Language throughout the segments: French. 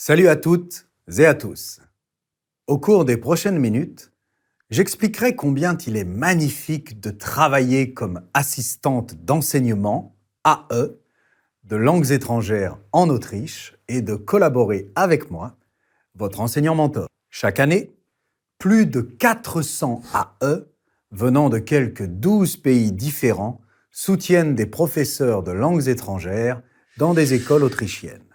Salut à toutes et à tous. Au cours des prochaines minutes, j'expliquerai combien il est magnifique de travailler comme assistante d'enseignement, AE, de langues étrangères en Autriche et de collaborer avec moi, votre enseignant mentor. Chaque année, plus de 400 AE venant de quelques 12 pays différents soutiennent des professeurs de langues étrangères dans des écoles autrichiennes.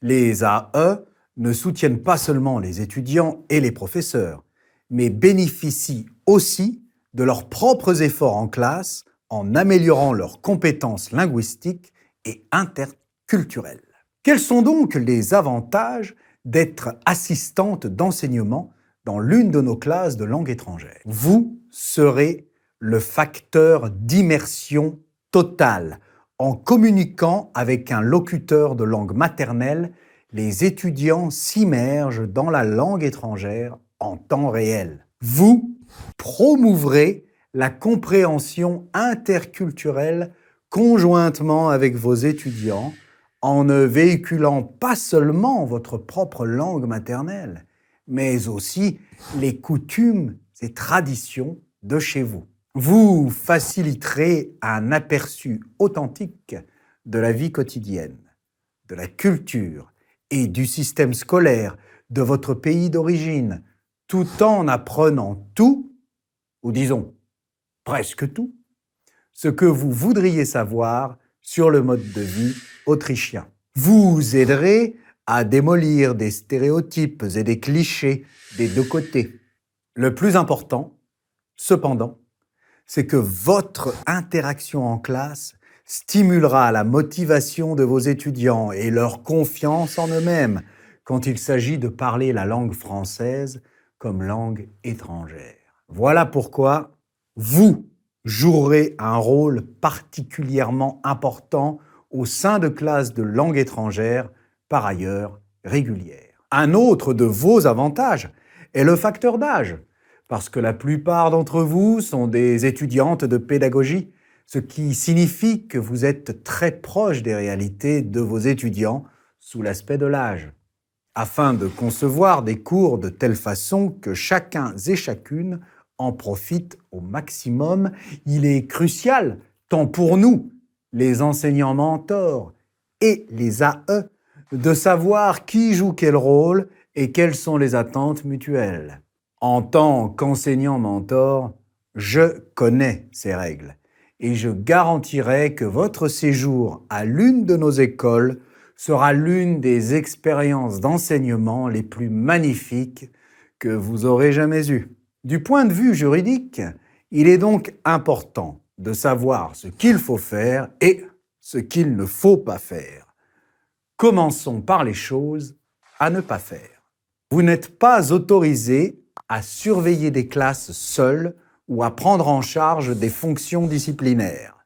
Les AE ne soutiennent pas seulement les étudiants et les professeurs, mais bénéficient aussi de leurs propres efforts en classe en améliorant leurs compétences linguistiques et interculturelles. Quels sont donc les avantages d'être assistante d'enseignement dans l'une de nos classes de langue étrangère? Vous serez le facteur d'immersion totale. En communiquant avec un locuteur de langue maternelle, les étudiants s'immergent dans la langue étrangère en temps réel. Vous promouvrez la compréhension interculturelle conjointement avec vos étudiants en ne véhiculant pas seulement votre propre langue maternelle, mais aussi les coutumes et traditions de chez vous. Vous faciliterez un aperçu authentique de la vie quotidienne, de la culture et du système scolaire de votre pays d'origine, tout en apprenant tout, ou disons presque tout, ce que vous voudriez savoir sur le mode de vie autrichien. Vous aiderez à démolir des stéréotypes et des clichés des deux côtés. Le plus important, cependant, c'est que votre interaction en classe stimulera la motivation de vos étudiants et leur confiance en eux-mêmes quand il s'agit de parler la langue française comme langue étrangère. Voilà pourquoi vous jouerez un rôle particulièrement important au sein de classes de langue étrangère, par ailleurs régulières. Un autre de vos avantages est le facteur d'âge, parce que la plupart d'entre vous sont des étudiantes de pédagogie, ce qui signifie que vous êtes très proche des réalités de vos étudiants sous l'aspect de l'âge. Afin de concevoir des cours de telle façon que chacun et chacune en profite au maximum, il est crucial, tant pour nous, les enseignants mentors et les AE, de savoir qui joue quel rôle et quelles sont les attentes mutuelles. En tant qu'enseignant mentor, je connais ces règles et je garantirai que votre séjour à l'une de nos écoles sera l'une des expériences d'enseignement les plus magnifiques que vous aurez jamais eues. Du point de vue juridique, il est donc important de savoir ce qu'il faut faire et ce qu'il ne faut pas faire. Commençons par les choses à ne pas faire. Vous n'êtes pas autorisé à surveiller des classes seul ou à prendre en charge des fonctions disciplinaires.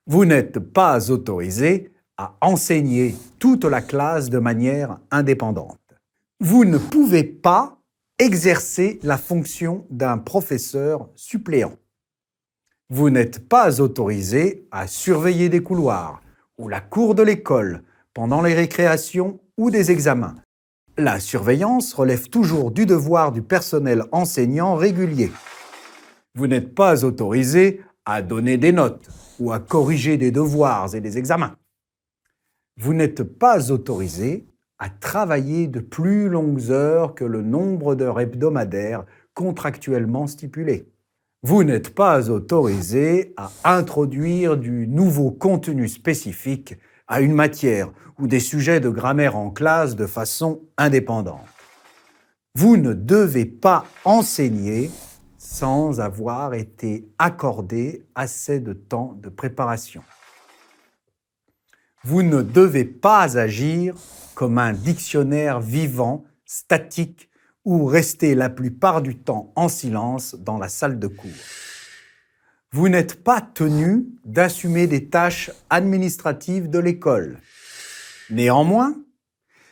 Vous n'êtes pas autorisé à enseigner toute la classe de manière indépendante. Vous ne pouvez pas exercer la fonction d'un professeur suppléant. Vous n'êtes pas autorisé à surveiller des couloirs ou la cour de l'école pendant les récréations ou des examens. La surveillance relève toujours du devoir du personnel enseignant régulier. Vous n'êtes pas autorisé à donner des notes ou à corriger des devoirs et des examens. Vous n'êtes pas autorisé à travailler de plus longues heures que le nombre d'heures hebdomadaires contractuellement stipulé. Vous n'êtes pas autorisé à introduire du nouveau contenu spécifique à une matière ou des sujets de grammaire en classe de façon indépendante. Vous ne devez pas enseigner sans avoir été accordé assez de temps de préparation. Vous ne devez pas agir comme un dictionnaire vivant, statique, ou rester la plupart du temps en silence dans la salle de cours. Vous n'êtes pas tenu d'assumer des tâches administratives de l'école. Néanmoins,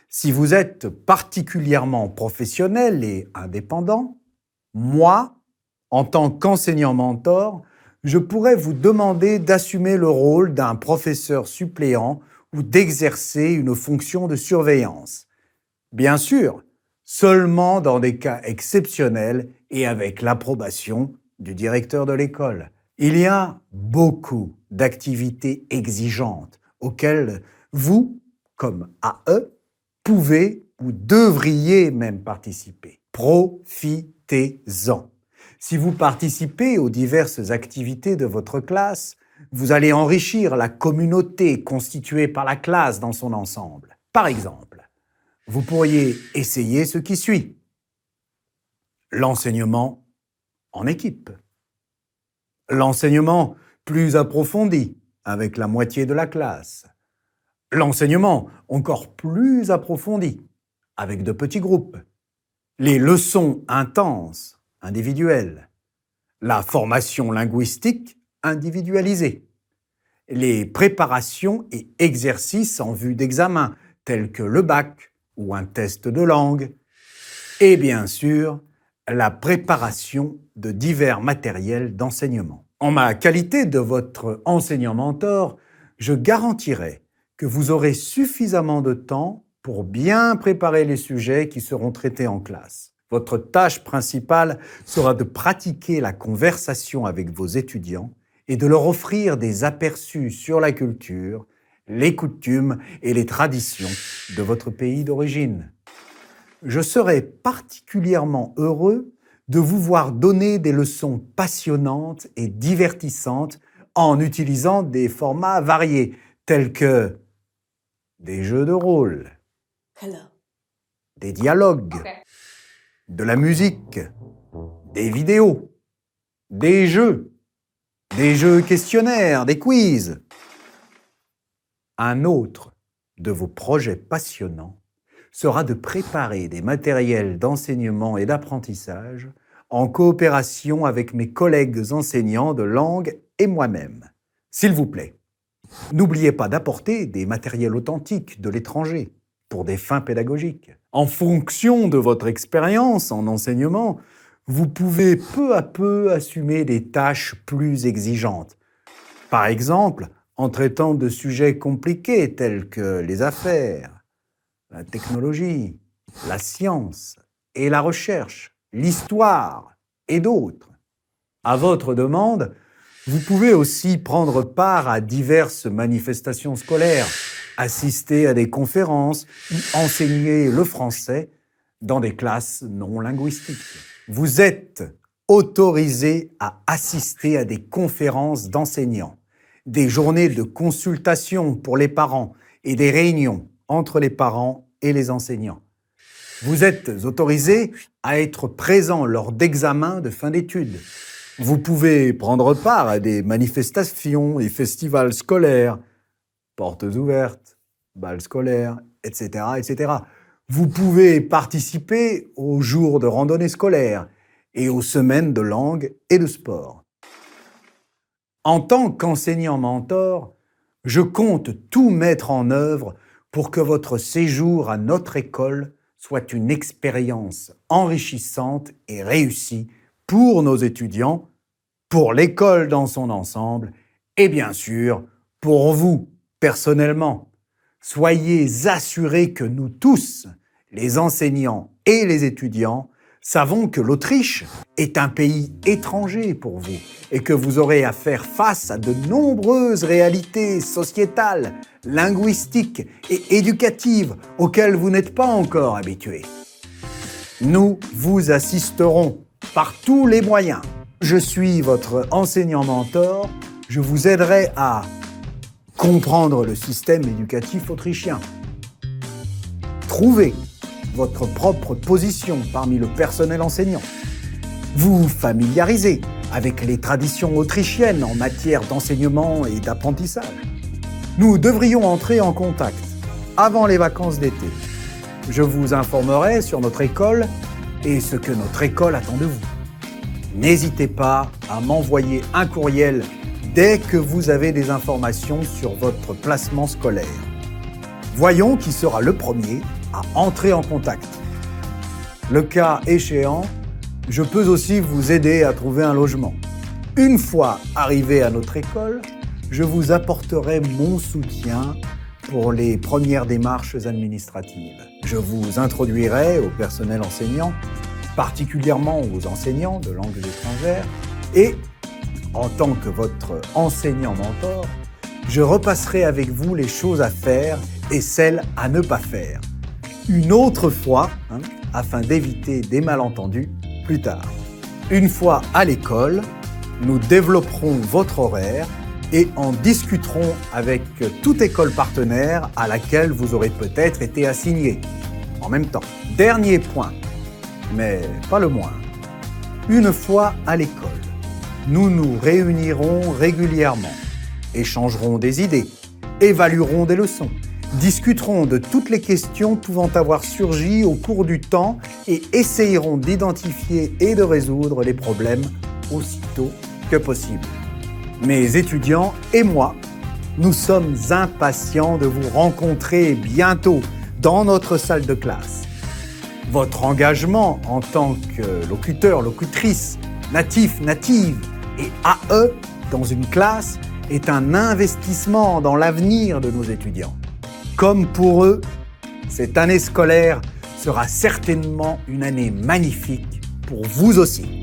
si vous êtes particulièrement professionnel et indépendant, moi, en tant qu'enseignant mentor, je pourrais vous demander d'assumer le rôle d'un professeur suppléant ou d'exercer une fonction de surveillance. Bien sûr, seulement dans des cas exceptionnels et avec l'approbation du directeur de l'école. Il y a beaucoup d'activités exigeantes auxquelles vous, comme AE, pouvez ou devriez même participer. Profitez-en. Si vous participez aux diverses activités de votre classe, vous allez enrichir la communauté constituée par la classe dans son ensemble. Par exemple, vous pourriez essayer ce qui suit. L'enseignement en équipe. L'enseignement plus approfondi avec la moitié de la classe. L'enseignement encore plus approfondi avec de petits groupes. Les leçons intenses, individuelles. La formation linguistique individualisée. Les préparations et exercices en vue d'examen, tels que le bac ou un test de langue. Et bien sûr, la préparation de divers matériels d'enseignement. En ma qualité de votre enseignant-mentor, je garantirai que vous aurez suffisamment de temps pour bien préparer les sujets qui seront traités en classe. Votre tâche principale sera de pratiquer la conversation avec vos étudiants et de leur offrir des aperçus sur la culture, les coutumes et les traditions de votre pays d'origine. Je serai particulièrement heureux de vous voir donner des leçons passionnantes et divertissantes en utilisant des formats variés, tels que des jeux de rôle, des dialogues, de la musique, des vidéos, des jeux questionnaires, des quiz. Un autre de vos projets passionnants sera de préparer des matériels d'enseignement et d'apprentissage en coopération avec mes collègues enseignants de langue et moi-même. S'il vous plaît, n'oubliez pas d'apporter des matériels authentiques de l'étranger pour des fins pédagogiques. En fonction de votre expérience en enseignement, vous pouvez peu à peu assumer des tâches plus exigeantes. Par exemple, en traitant de sujets compliqués tels que les affaires, la technologie, la science et la recherche, l'histoire et d'autres. À votre demande, vous pouvez aussi prendre part à diverses manifestations scolaires, assister à des conférences ou enseigner le français dans des classes non linguistiques. Vous êtes autorisé à assister à des conférences d'enseignants, des journées de consultation pour les parents et des réunions entre les parents et les enseignants. Vous êtes autorisé à être présent lors d'examens de fin d'études. Vous pouvez prendre part à des manifestations et festivals scolaires, portes ouvertes, bals scolaires, etc., etc. Vous pouvez participer aux jours de randonnée scolaire et aux semaines de langue et de sport. En tant qu'enseignant-mentor, je compte tout mettre en œuvre pour que votre séjour à notre école soit une expérience enrichissante et réussie pour nos étudiants, pour l'école dans son ensemble et bien sûr pour vous personnellement. Soyez assurés que nous tous, les enseignants et les étudiants, savons que l'Autriche est un pays étranger pour vous et que vous aurez à faire face à de nombreuses réalités sociétales, linguistiques et éducatives auxquelles vous n'êtes pas encore habitués. Nous vous assisterons par tous les moyens. Je suis votre enseignant-mentor. Je vous aiderai à comprendre le système éducatif autrichien, trouver votre propre position parmi le personnel enseignant, vous familiariser avec les traditions autrichiennes en matière d'enseignement et d'apprentissage. Nous devrions entrer en contact avant les vacances d'été. Je vous informerai sur notre école et ce que notre école attend de vous. N'hésitez pas à m'envoyer un courriel dès que vous avez des informations sur votre placement scolaire. Voyons qui sera le premier à entrer en contact. Le cas échéant, je peux aussi vous aider à trouver un logement. Une fois arrivé à notre école, je vous apporterai mon soutien pour les premières démarches administratives. Je vous introduirai au personnel enseignant, particulièrement aux enseignants de langues étrangères, et, en tant que votre enseignant-mentor, je repasserai avec vous les choses à faire et celles à ne pas faire. Une autre fois, afin d'éviter des malentendus plus tard. Une fois à l'école, nous développerons votre horaire et en discuterons avec toute école partenaire à laquelle vous aurez peut-être été assigné. En même temps, dernier point, mais pas le moindre. Une fois à l'école, nous nous réunirons régulièrement, échangerons des idées, évaluerons des leçons, discuterons de toutes les questions pouvant avoir surgi au cours du temps et essayerons d'identifier et de résoudre les problèmes aussitôt que possible. Mes étudiants et moi, nous sommes impatients de vous rencontrer bientôt dans notre salle de classe. Votre engagement en tant que locuteur, locutrice, natif, native et AE dans une classe est un investissement dans l'avenir de nos étudiants. Comme pour eux, cette année scolaire sera certainement une année magnifique pour vous aussi.